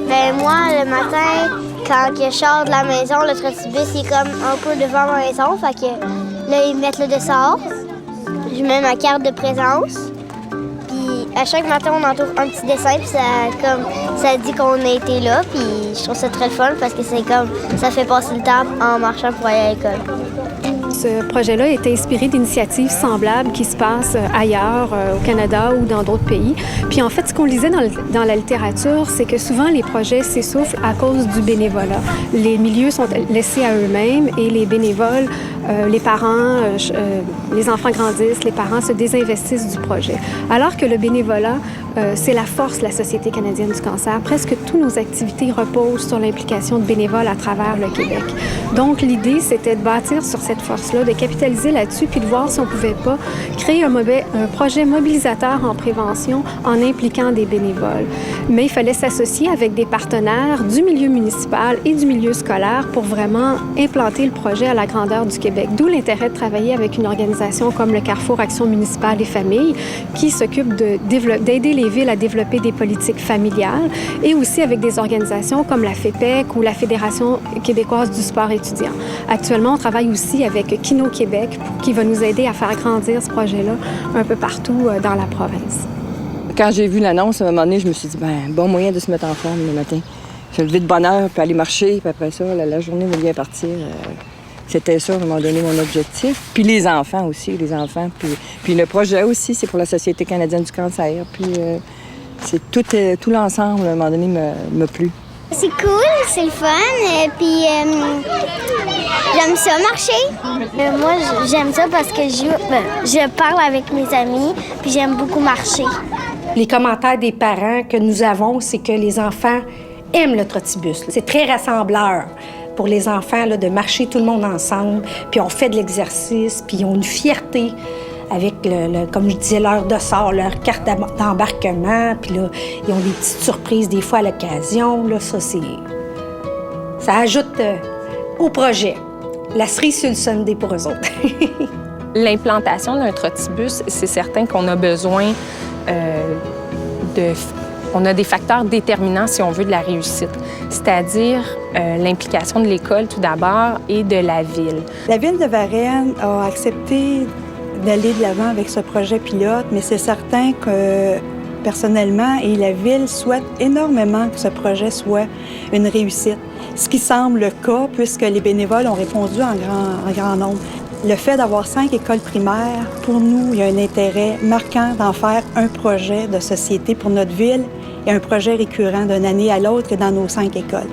Ben moi, le matin, quand je sors de la maison, le trottoir est comme un peu devant ma maison. Fait que là, ils mettent le dessert. Je mets ma carte de présence. Puis à chaque matin, on entoure un petit dessin. Puis ça dit qu'on a été là. Puis je trouve ça très fun parce que c'est comme ça fait passer le temps en marchant pour aller à l'école. Ce projet-là est inspiré d'initiatives semblables qui se passent ailleurs, au Canada ou dans d'autres pays. Puis en fait, ce qu'on lisait dans la littérature, c'est que souvent les projets s'essoufflent à cause du bénévolat. Les milieux sont laissés à eux-mêmes et les bénévoles, les parents, les enfants grandissent, les parents se désinvestissent du projet. Alors que le bénévolat, c'est la force de la Société canadienne du cancer. Presque toutes nos activités reposent sur l'implication de bénévoles à travers le Québec. Donc l'idée, c'était de bâtir sur cette force-là, de capitaliser là-dessus, puis de voir si on ne pouvait pas créer un projet mobilisateur en prévention en impliquant des bénévoles. Mais il fallait s'associer avec des partenaires du milieu municipal et du milieu scolaire pour vraiment implanter le projet à la grandeur du Québec. D'où l'intérêt de travailler avec une organisation comme le Carrefour Action municipale et famille qui s'occupe d'aider les villes à développer des politiques familiales et aussi avec des organisations comme la FEPEC ou la Fédération québécoise du sport étudiant. Actuellement, on travaille aussi avec Kino Québec qui va nous aider à faire grandir ce projet-là un peu partout dans la province. Quand j'ai vu l'annonce, à un moment donné, je me suis dit, bon moyen de se mettre en forme le matin. Se lever de bonne heure, puis aller marcher, puis après ça, la journée va bien partir. C'était ça, à un moment donné, mon objectif. Puis les enfants aussi, Puis le projet aussi, c'est pour la Société canadienne du cancer. Puis c'est tout l'ensemble, à un moment donné, me plu. C'est cool, c'est le fun, et puis j'aime ça marcher. Moi, j'aime ça parce que je parle avec mes amis, puis j'aime beaucoup marcher. Les commentaires des parents que nous avons, c'est que les enfants aiment le trottibus. C'est très rassembleur pour les enfants là, de marcher tout le monde ensemble, puis on fait de l'exercice, puis ils ont une fierté avec, comme je disais, leur dossard, leur carte d'embarquement, puis là, ils ont des petites surprises des fois à l'occasion. Là, ça ajoute au projet la cerise sur le sundae pour eux autres. L'implantation d'un trottibus, c'est certain qu'on a besoin on a des facteurs déterminants, si on veut, de la réussite, c'est-à-dire l'implication de l'école, tout d'abord, et de la ville. La Ville de Varennes a accepté d'aller de l'avant avec ce projet pilote, mais c'est certain que, personnellement, et la Ville souhaite énormément que ce projet soit une réussite, ce qui semble le cas puisque les bénévoles ont répondu en grand nombre. Le fait d'avoir 5 écoles primaires, pour nous, il y a un intérêt marquant d'en faire un projet de société pour notre ville et un projet récurrent d'une année à l'autre dans nos 5 écoles.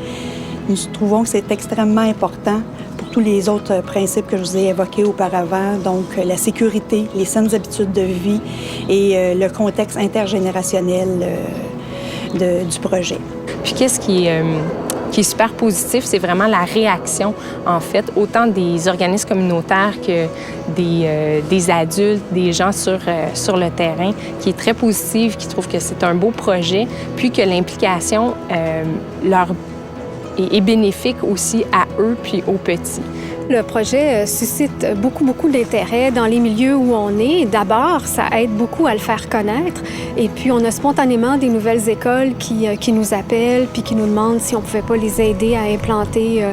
Nous trouvons que c'est extrêmement important pour tous les autres principes que je vous ai évoqués auparavant, donc la sécurité, les saines habitudes de vie et le contexte intergénérationnel du projet. Puis qu'est-ce qui est super positif, c'est vraiment la réaction, en fait, autant des organismes communautaires que des adultes, des gens sur le terrain, qui est très positive, qui trouvent que c'est un beau projet, puis que l'implication leur est bénéfique aussi à eux puis aux petits. Le projet suscite beaucoup d'intérêt dans les milieux où on est. D'abord, ça aide beaucoup à le faire connaître. Et puis, on a spontanément des nouvelles écoles qui nous appellent puis qui nous demandent si on ne pouvait pas les aider à implanter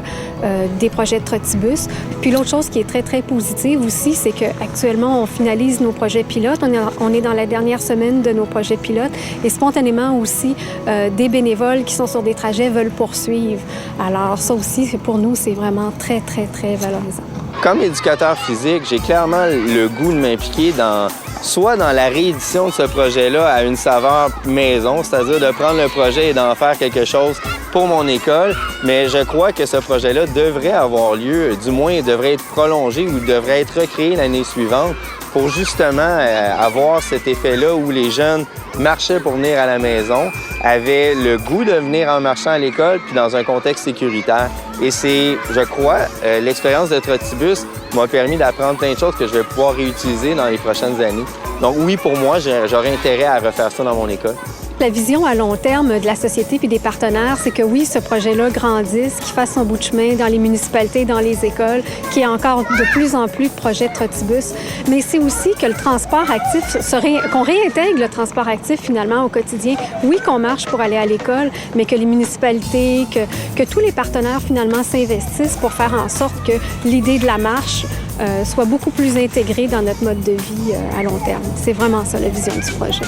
des projets de trottibus. Puis l'autre chose qui est très positive aussi, c'est qu'actuellement, on finalise nos projets pilotes. On est dans la dernière semaine de nos projets pilotes. Et spontanément aussi, des bénévoles qui sont sur des trajets veulent poursuivre. Alors ça aussi, pour nous, c'est vraiment très valorisant. Comme éducateur physique, j'ai clairement le goût de m'impliquer soit dans la réédition de ce projet-là à une saveur maison, c'est-à-dire de prendre le projet et d'en faire quelque chose pour mon école, mais je crois que ce projet-là devrait avoir lieu, du moins il devrait être prolongé ou devrait être recréé l'année suivante pour justement avoir cet effet-là où les jeunes marchaient pour venir à la maison, avaient le goût de venir en marchant à l'école, puis dans un contexte sécuritaire. Et c'est, je crois, l'expérience de Trottibus m'a permis d'apprendre plein de choses que je vais pouvoir réutiliser dans les prochaines années. Donc oui, pour moi, j'aurais intérêt à refaire ça dans mon école. La vision à long terme de la société puis des partenaires, c'est que oui, ce projet-là grandisse, qu'il fasse son bout de chemin dans les municipalités, dans les écoles, qu'il y ait encore de plus en plus de projets de trotibus. Mais c'est aussi que le transport actif, qu'on réintègre le transport actif finalement au quotidien. Oui, qu'on marche pour aller à l'école, mais que les municipalités, que tous les partenaires finalement s'investissent pour faire en sorte que l'idée de la marche soit beaucoup plus intégrée dans notre mode de vie à long terme. C'est vraiment ça la vision du projet.